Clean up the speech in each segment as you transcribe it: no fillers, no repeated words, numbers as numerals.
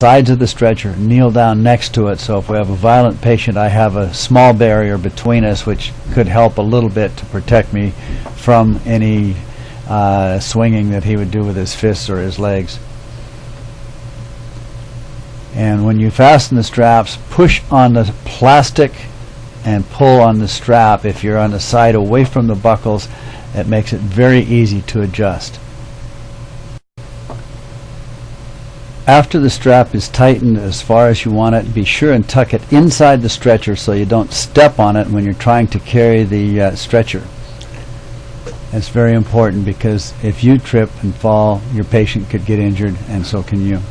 sides of the stretcher, kneel down next to it, so if we have a violent patient, I have a small barrier between us which could help a little bit to protect me from any swinging that he would do with his fists or his legs. And when you fasten the straps, push on the plastic and pull on the strap. If you're on the side away from the buckles, it makes it very easy to adjust. After the strap is tightened as far as you want it, be sure and tuck it inside the stretcher so you don't step on it when you're trying to carry the stretcher. It's very important because if you trip and fall, your patient could get injured, and so can you.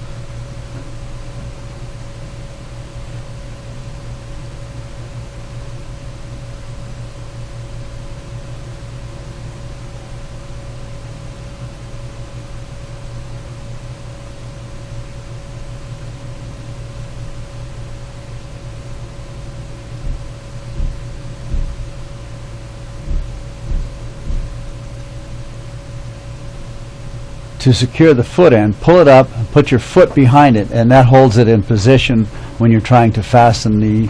To secure the foot end, pull it up, put your foot behind it, and that holds it in position when you're trying to fasten the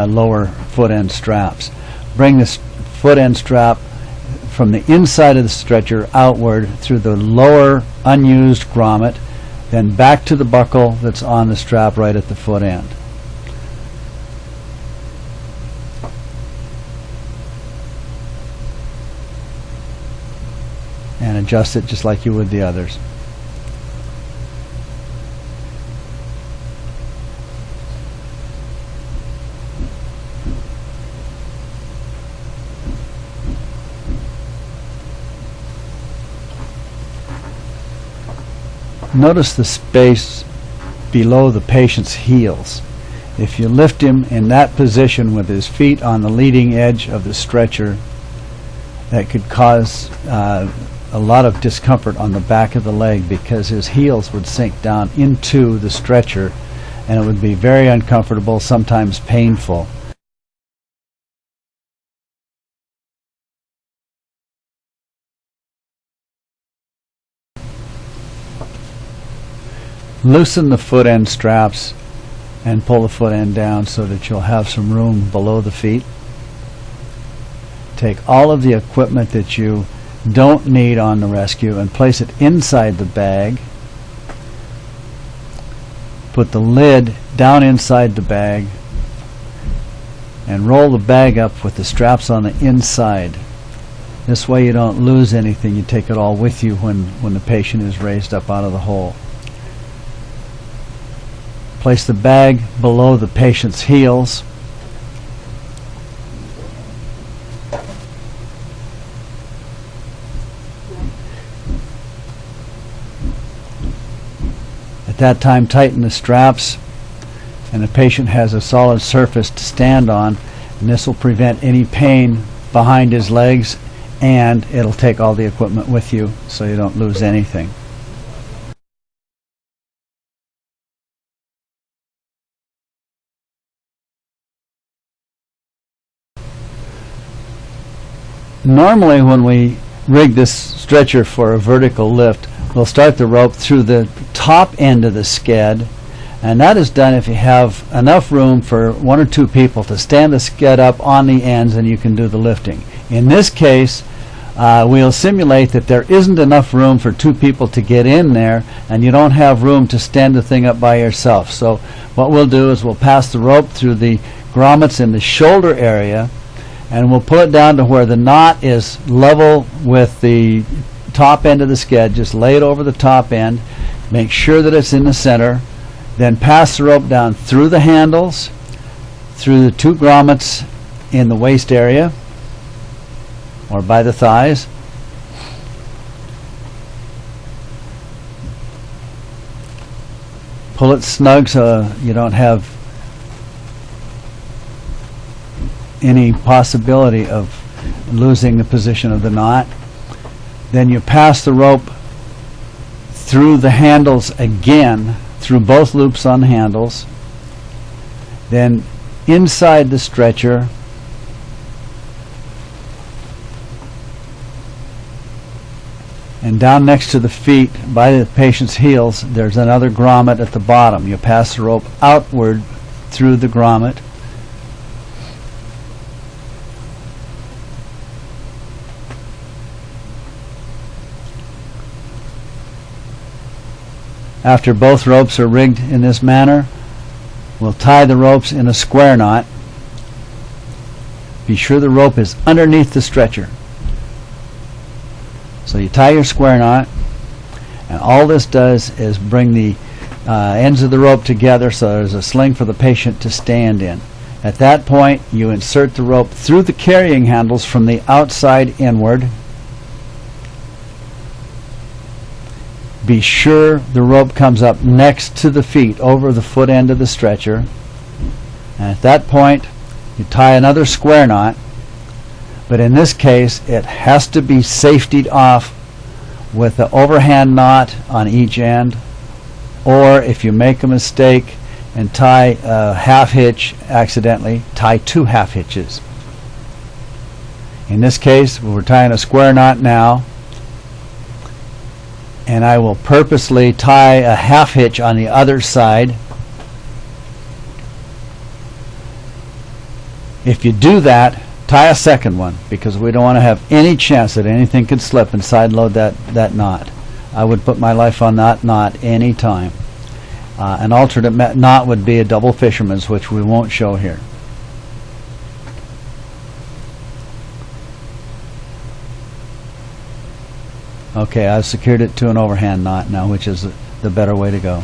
lower foot end straps. Bring this foot end strap from the inside of the stretcher outward through the lower unused grommet, then back to the buckle that's on the strap right at the foot end. And adjust it just like you would the others. Notice the space below the patient's heels. If you lift him in that position with his feet on the leading edge of the stretcher, that could cause a lot of discomfort on the back of the leg because his heels would sink down into the stretcher and it would be very uncomfortable, sometimes painful. Loosen the foot end straps and pull the foot end down so that you'll have some room below the feet. Take all of the equipment that you don't need on the rescue and place it inside the bag. Put the lid down inside the bag and roll the bag up with the straps on the inside. This way you don't lose anything. You take it all with you when the patient is raised up out of the hole. Place the bag below the patient's heels. At that time, tighten the straps, and the patient has a solid surface to stand on, and this will prevent any pain behind his legs, and it'll take all the equipment with you so you don't lose anything. Normally when we rig this stretcher for a vertical lift, we'll start the rope through the top end of the sked, and that is done if you have enough room for one or two people to stand the sked up on the ends and you can do the lifting. In this case, we'll simulate that there isn't enough room for two people to get in there and you don't have room to stand the thing up by yourself. So what we'll do is we'll pass the rope through the grommets in the shoulder area, and we'll pull it down to where the knot is level with the top end of the sked. Just lay it over the top end, make sure that it's in the center, then pass the rope down through the handles, through the two grommets in the waist area or by the thighs, pull it snug so you don't have any possibility of losing the position of the knot. Then you pass the rope through the handles again, through both loops on the handles, then inside the stretcher, And down next to the feet, by the patient's heels, there's another grommet at the bottom. You pass the rope outward through the grommet. After both ropes are rigged in this manner, we'll tie the ropes in a square knot. Be sure the rope is underneath the stretcher. So you tie your square knot, and all this does is bring the ends of the rope together so there's a sling for the patient to stand in. At that point, you insert the rope through the carrying handles from the outside inward. Be sure the rope comes up next to the feet, over the foot end of the stretcher. And at that point, you tie another square knot. But in this case, it has to be safetied off with the overhand knot on each end. Or if you make a mistake and tie a half hitch accidentally, tie 2 half hitches. In this case, we're tying a square knot now. And I will purposely tie a half hitch on the other side. If you do that, tie a second one, because we don't want to have any chance that anything could slip and side load that knot. I would put my life on that knot any time. An alternate knot would be a double fisherman's, which we won't show here. Okay, I've secured it to an overhand knot now, which is the better way to go.